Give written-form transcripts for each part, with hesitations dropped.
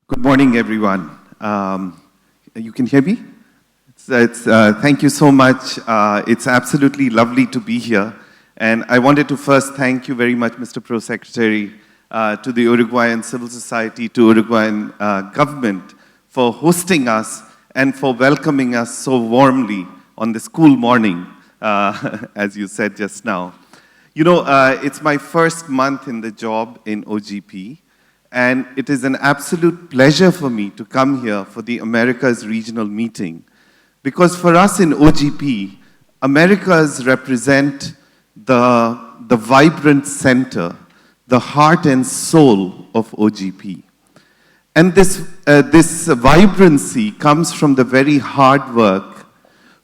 Good morning, everyone. You can hear me? Thank you so much. It's absolutely lovely to be here. And I wanted to first thank you very much, Mr. Pro Secretary, to the Uruguayan civil society, to Uruguayan government for hosting us and for welcoming us so warmly on this cool morning, as you said just now. You know, it's my first month in the job in OGP. And it is an absolute pleasure for me to come here for the Americas regional meeting. Because for us in OGP, Americas represent the vibrant center, the heart and soul of OGP. And this vibrancy comes from the very hard work,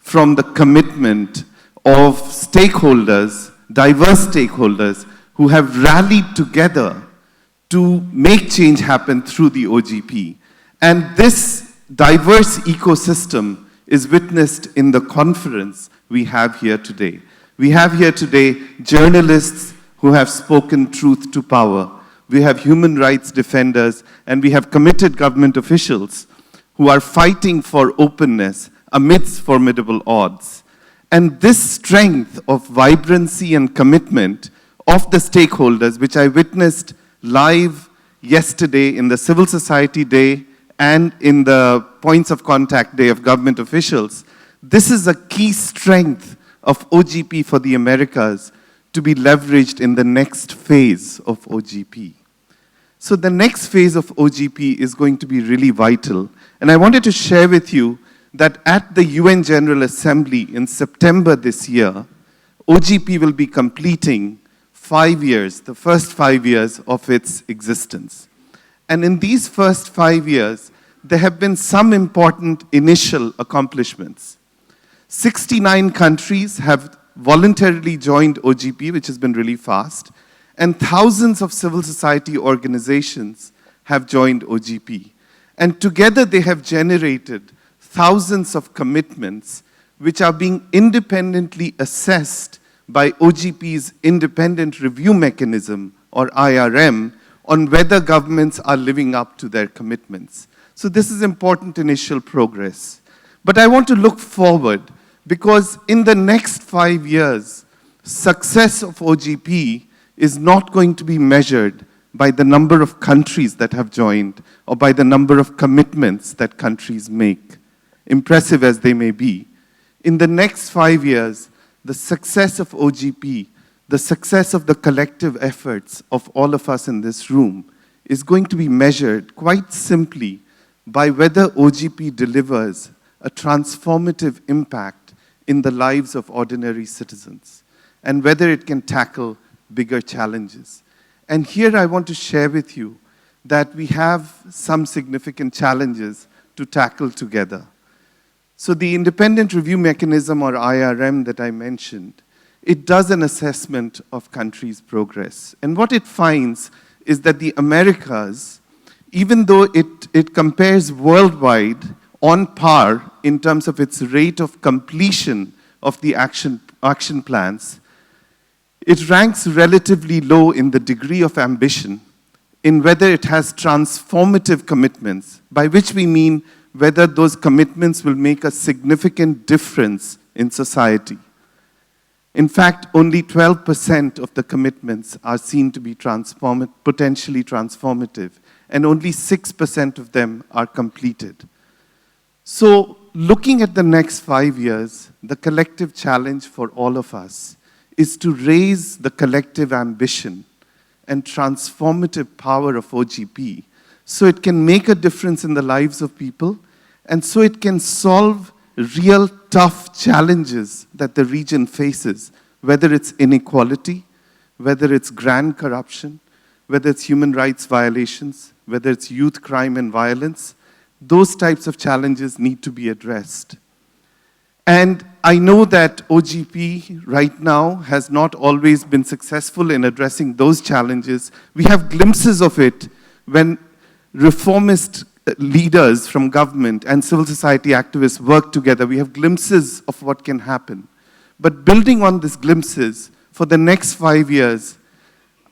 from the commitment of stakeholders, diverse stakeholders, who have rallied together to make change happen through the OGP. And this diverse ecosystem is witnessed in the conference we have here today. We have here today journalists who have spoken truth to power. We have human rights defenders, and we have committed government officials who are fighting for openness amidst formidable odds. And this strength of vibrancy and commitment of the stakeholders, which I witnessed live yesterday in the Civil Society Day and in the Points of Contact Day of government officials, this is a key strength of OGP for the Americas to be leveraged in the next phase of OGP. So the next phase of OGP is going to be really vital. And I wanted to share with you that at the UN General Assembly in September this year, OGP will be completing 5 years, the first 5 years of its existence. And in these first 5 years, there have been some important initial accomplishments. 69 countries have voluntarily joined OGP, which has been really fast, and thousands of civil society organizations have joined OGP. And together they have generated thousands of commitments which are being independently assessed by OGP's independent review mechanism, or IRM, on whether governments are living up to their commitments. So this is important initial progress. But I want to look forward, because in the next 5 years, success of OGP is not going to be measured by the number of countries that have joined or by the number of commitments that countries make, impressive as they may be. In the next 5 years, the success of OGP, the success of the collective efforts of all of us in this room is going to be measured quite simply by whether OGP delivers a transformative impact in the lives of ordinary citizens and whether it can tackle bigger challenges. And here I want to share with you that we have some significant challenges to tackle together. So the independent review mechanism, or IRM, that I mentioned, it does an assessment of countries' progress. And what it finds is that the Americas, even though it compares worldwide on par in terms of its rate of completion of the action plans, it ranks relatively low in the degree of ambition in whether it has transformative commitments, by which we mean whether those commitments will make a significant difference in society. In fact, only 12% of the commitments are seen to be potentially transformative, and only 6% of them are completed. So, looking at the next 5 years, the collective challenge for all of us is to raise the collective ambition and transformative power of OGP so it can make a difference in the lives of people, and so it can solve real tough challenges that the region faces, whether it's inequality, whether it's grand corruption, whether it's human rights violations, whether it's youth crime and violence. Those types of challenges need to be addressed. And I know that OGP right now has not always been successful in addressing those challenges. We have glimpses of it when reformist leaders from government and civil society activists work together. We have glimpses of what can happen. But building on these glimpses, for the next 5 years,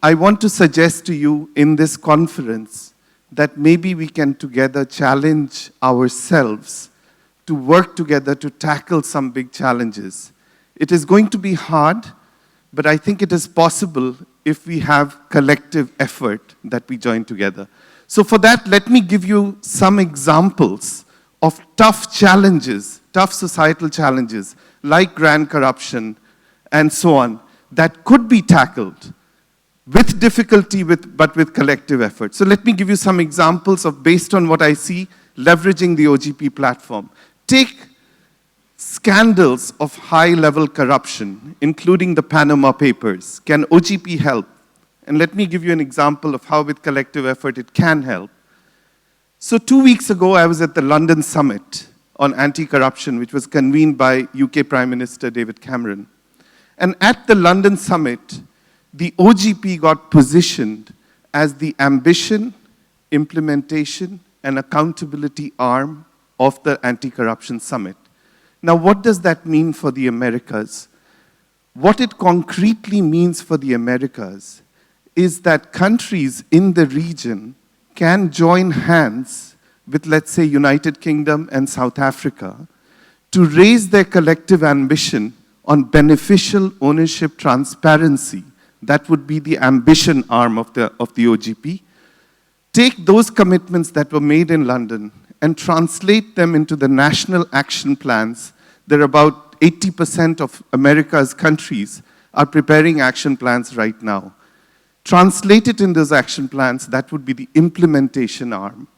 I want to suggest to you in this conference that maybe we can together challenge ourselves to work together to tackle some big challenges. It is going to be hard, but I think it is possible if we have collective effort that we join together. So for that, let me give you some examples of tough challenges, tough societal challenges, like grand corruption and so on, that could be tackled with difficulty, but with collective effort. So let me give you some examples of, based on what I see, leveraging the OGP platform. Take scandals of high-level corruption, including the Panama Papers. Can OGP help? And let me give you an example of how with collective effort it can help. So 2 weeks ago, I was at the London Summit on anti-corruption, which was convened by UK Prime Minister David Cameron. And at the London Summit, the OGP got positioned as the ambition, implementation, and accountability arm of the anti-corruption summit. Now, what does that mean for the Americas? What it concretely means for the Americas is that countries in the region can join hands with, let's say, United Kingdom and South Africa to raise their collective ambition on beneficial ownership transparency. That would be the ambition arm of the OGP. Take those commitments that were made in London and translate them into the national action plans. There are about 80% of America's countries are preparing action plans right now. Translate it in those action plans, that would be the implementation arm,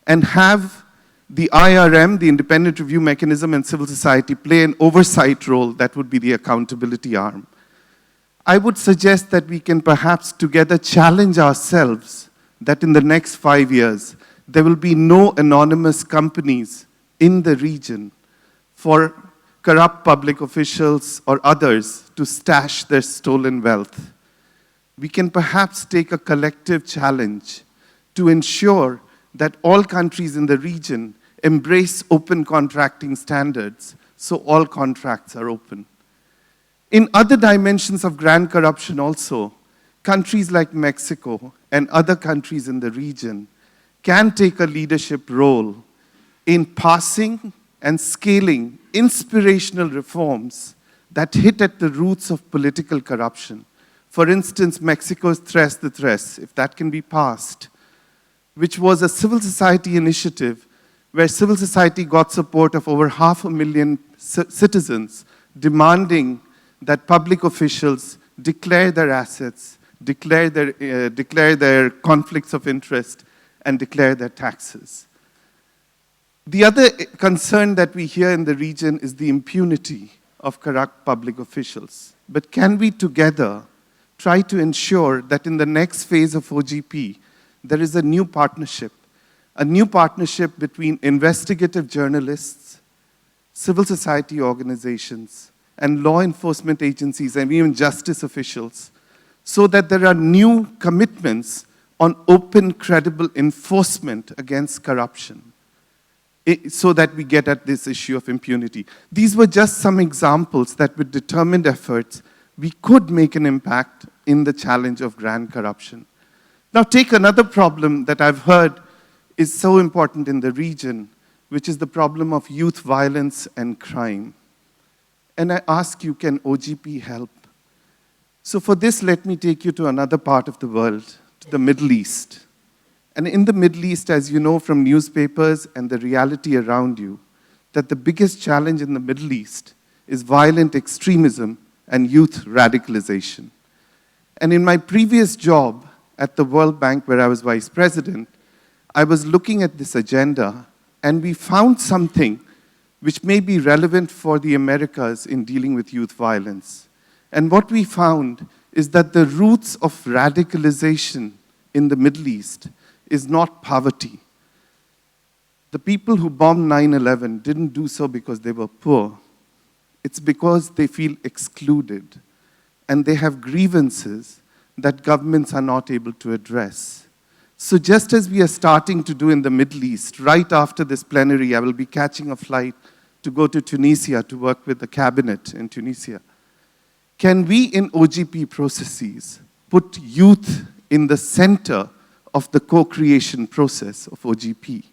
and have the IRM, the Independent Review Mechanism, and civil society play an oversight role, that would be the accountability arm. I would suggest that we can perhaps together challenge ourselves that in the next 5 years, there will be no anonymous companies in the region for corrupt public officials or others to stash their stolen wealth. We can perhaps take a collective challenge to ensure that all countries in the region embrace open contracting standards, so all contracts are open. In other dimensions of grand corruption also, countries like Mexico and other countries in the region can take a leadership role in passing and scaling inspirational reforms that hit at the roots of political corruption. For instance, Mexico's Tres de Tres, if that can be passed, which was a civil society initiative where civil society got support of over 500,000 citizens demanding that public officials declare their assets, declare their conflicts of interest, and declare their taxes. The other concern that we hear in the region is the impunity of corrupt public officials. But can we together try to ensure that in the next phase of OGP, there is a new partnership between investigative journalists, civil society organizations, and law enforcement agencies, and even justice officials, so that there are new commitments on open, credible enforcement against corruption, so that we get at this issue of impunity. These were just some examples that with determined efforts, we could make an impact in the challenge of grand corruption. Now take another problem that I've heard is so important in the region, which is the problem of youth violence and crime. And I ask you, can OGP help? So for this, let me take you to another part of the world, to the Middle East. And in the Middle East, as you know from newspapers and the reality around you, that the biggest challenge in the Middle East is violent extremism and youth radicalization. And in my previous job at the World Bank, where I was vice president, I was looking at this agenda, and we found something which may be relevant for the Americas in dealing with youth violence. And what we found is that the roots of radicalization in the Middle East is not poverty. The people who bombed 9/11 didn't do so because they were poor. It's because they feel excluded, and they have grievances that governments are not able to address. So just as we are starting to do in the Middle East, right after this plenary, I will be catching a flight to go to Tunisia to work with the cabinet in Tunisia. Can we in OGP processes put youth in the center of the co-creation process of OGP?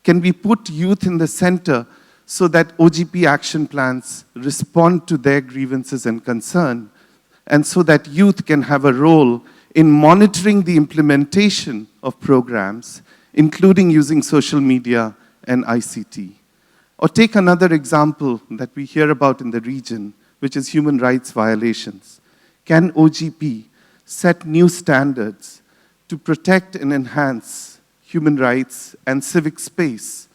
Can we put youth in the center so that OGP action plans respond to their grievances and concern, and so that youth can have a role in monitoring the implementation of programs, including using social media and ICT? Or take another example that we hear about in the region, which is human rights violations. Can OGP set new standards to protect and enhance human rights and civic space,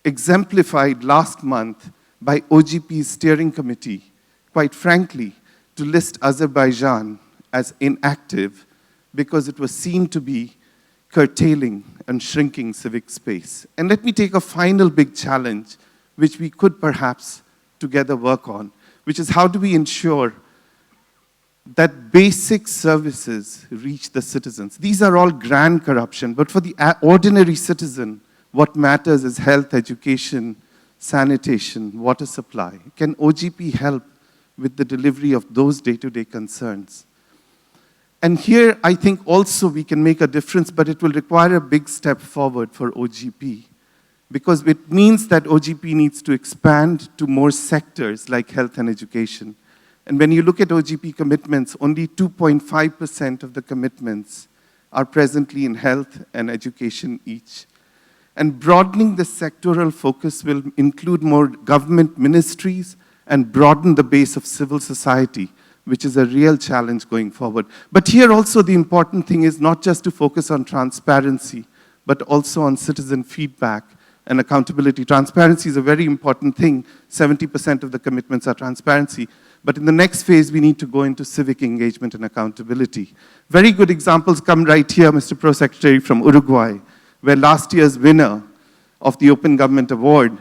exemplified last month by OGP's steering committee, quite frankly, to list Azerbaijan as inactive because it was seen to be curtailing and shrinking civic space? And let me take a final big challenge, which we could perhaps together work on, which is how do we ensure that basic services reach the citizens? These are all grand corruption, but for the ordinary citizen, what matters is health, education, sanitation, water supply. Can OGP help with the delivery of those day-to-day concerns? And here, I think also we can make a difference, but it will require a big step forward for OGP, because it means that OGP needs to expand to more sectors like health and education. And when you look at OGP commitments, only 2.5% of the commitments are presently in health and education each. And broadening the sectoral focus will include more government ministries and broaden the base of civil society, which is a real challenge going forward. But here also the important thing is not just to focus on transparency, but also on citizen feedback and accountability. Transparency is a very important thing. 70% of the commitments are transparency. But in the next phase, we need to go into civic engagement and accountability. Very good examples come right here, Mr. Pro Secretary, from Uruguay, where last year's winner of the Open Government Award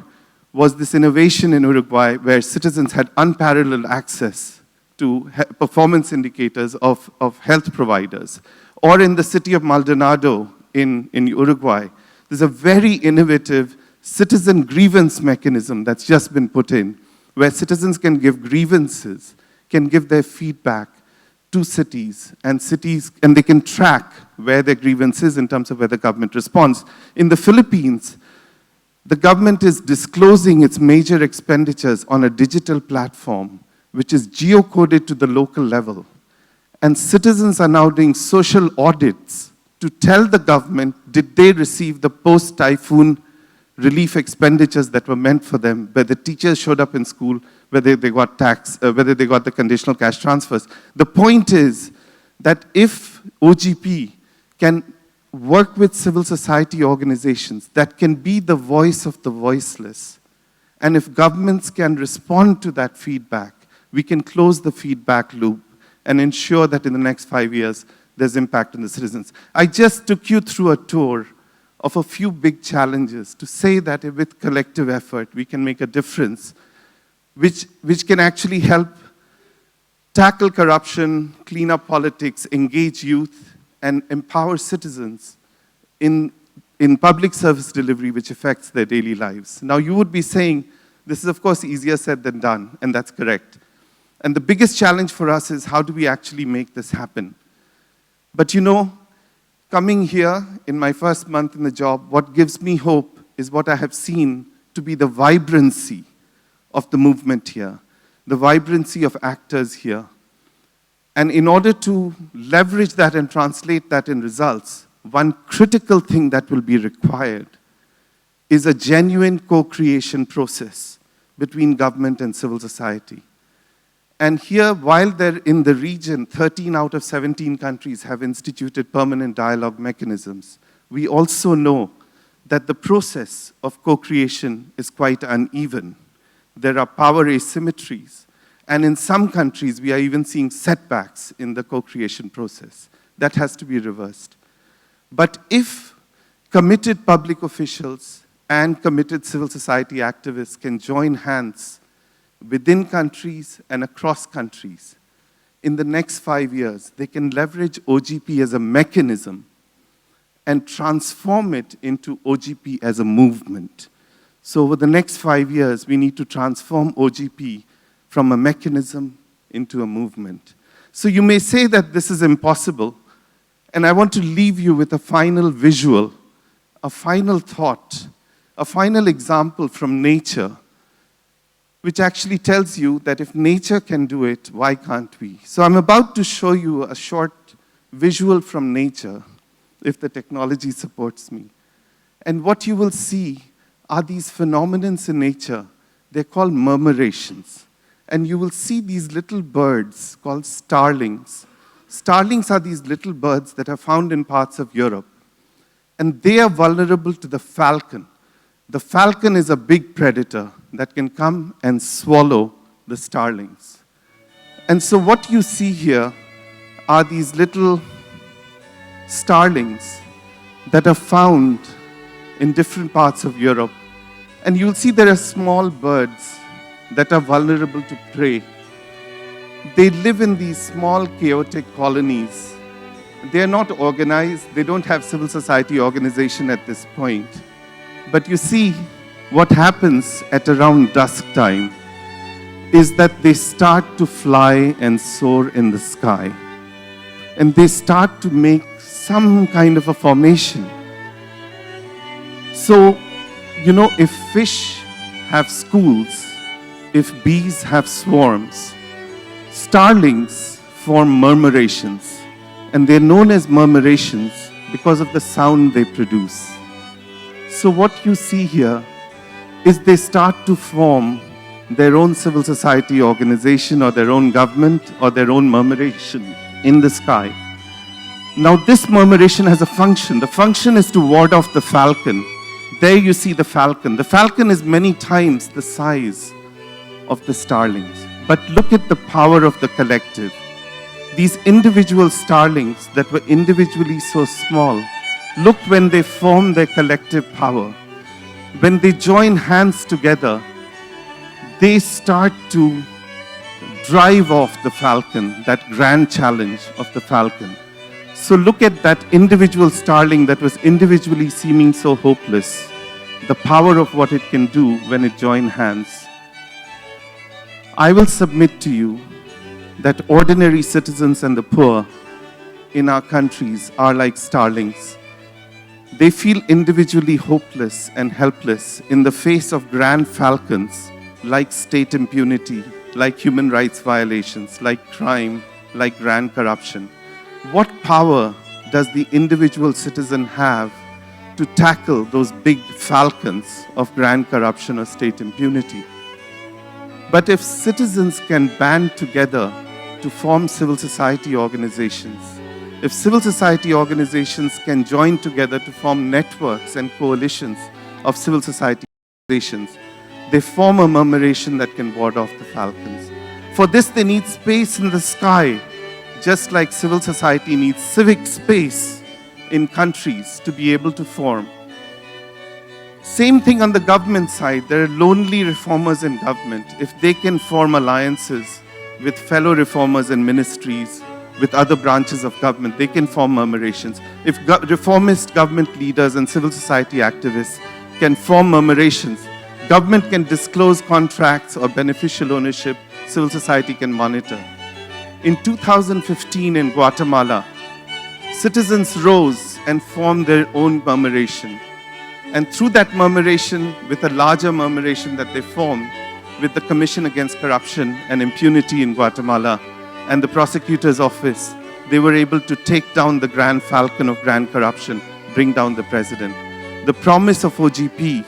was this innovation in Uruguay where citizens had unparalleled access to performance indicators of health providers. Or in the city of Maldonado in Uruguay, there's a very innovative citizen grievance mechanism that's just been put in, where citizens can give grievances, can give their feedback to cities, and they can track where their grievance is in terms of where the government responds. In the Philippines, the government is disclosing its major expenditures on a digital platform, which is geocoded to the local level. And citizens are now doing social audits to tell the government, did they receive the post-typhoon relief expenditures that were meant for them, whether teachers showed up in school, whether they got whether they got the conditional cash transfers. The point is that if OGP can work with civil society organizations that can be the voice of the voiceless, and if governments can respond to that feedback, we can close the feedback loop and ensure that in the next 5 years, there's impact on the citizens. I just took you through a tour of a few big challenges to say that with collective effort, we can make a difference, which can actually help tackle corruption, clean up politics, engage youth, and empower citizens in public service delivery, which affects their daily lives. Now, you would be saying, this is, of course, easier said than done, and that's correct. And the biggest challenge for us is how do we actually make this happen? But you know, coming here in my first month in the job, what gives me hope is what I have seen to be the vibrancy of the movement here, the vibrancy of actors here. And in order to leverage that and translate that in results, one critical thing that will be required is a genuine co-creation process between government and civil society. And here, while they're in the region, 13 out of 17 countries have instituted permanent dialogue mechanisms, we also know that the process of co-creation is quite uneven. There are power asymmetries. And in some countries, we are even seeing setbacks in the co-creation process. That has to be reversed. But if committed public officials and committed civil society activists can join hands within countries and across countries, in the next 5 years, they can leverage OGP as a mechanism and transform it into OGP as a movement. So over the next 5 years, we need to transform OGP from a mechanism into a movement. So you may say that this is impossible, And I want to leave you with a final visual, a final thought, a final example from nature, which actually tells you that if nature can do it, why can't we? So I'm about to show you a short visual from nature, if the technology supports me. And what you will see are these phenomena in nature. They're called murmurations. And you will see these little birds called starlings. Starlings are these little birds that are found in parts of Europe. And they are vulnerable to the falcon. The falcon is a big predator that can come and swallow the starlings. And so what you see here are these little starlings that are found in different parts of Europe. And you'll see there are small birds that are vulnerable to prey. They live in these small chaotic colonies. They are not organized. They don't have civil society organization at this point. But you see, what happens at around dusk time is that they start to fly and soar in the sky. And they start to make some kind of a formation. So, you know, if fish have schools, if bees have swarms, starlings form murmurations. And they're known as murmurations because of the sound they produce. So what you see here is they start to form their own civil society organization or their own government or their own murmuration in the sky. Now this murmuration has a function. The function is to ward off the falcon. There you see the falcon. The falcon is many times the size of the starlings. But look at the power of the collective. These individual starlings that were individually so small, look when they form their collective power. When they join hands together, they start to drive off the falcon, that grand challenge of the falcon. So look at that individual starling that was individually seeming so hopeless, the power of what it can do when it joins hands. I will submit to you that ordinary citizens and the poor in our countries are like starlings. They feel individually hopeless and helpless in the face of grand falcons like state impunity, like human rights violations, like crime, like grand corruption. What power does the individual citizen have to tackle those big falcons of grand corruption or state impunity? But if citizens can band together to form civil society organizations, if civil society organizations can join together to form networks and coalitions of civil society organizations, they form a murmuration that can ward off the falcons. For this, they need space in the sky, just like civil society needs civic space in countries to be able to form. Same thing on the government side. There are lonely reformers in government. If they can form alliances with fellow reformers in ministries, with other branches of government, they can form murmurations. If reformist government leaders and civil society activists can form murmurations, government can disclose contracts or beneficial ownership, civil society can monitor. In 2015 in Guatemala, citizens rose and formed their own murmuration. And through that murmuration, with a larger murmuration that they formed with the Commission Against Corruption and Impunity in Guatemala and the prosecutor's office, they were able to take down the grand falcon of grand corruption, bring down the president. The promise of OGP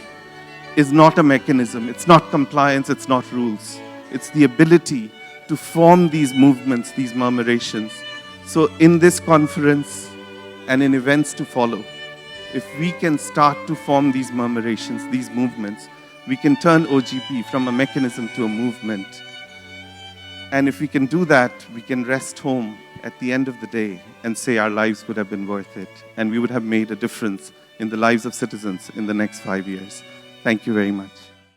is not a mechanism, it's not compliance, it's not rules. It's the ability to form these movements, these murmurations. So in this conference and in events to follow, if we can start to form these murmurations, these movements, we can turn OGP from a mechanism to a movement. And if we can do that, we can rest home at the end of the day and say our lives would have been worth it, and we would have made a difference in the lives of citizens in the next 5 years. Thank you very much.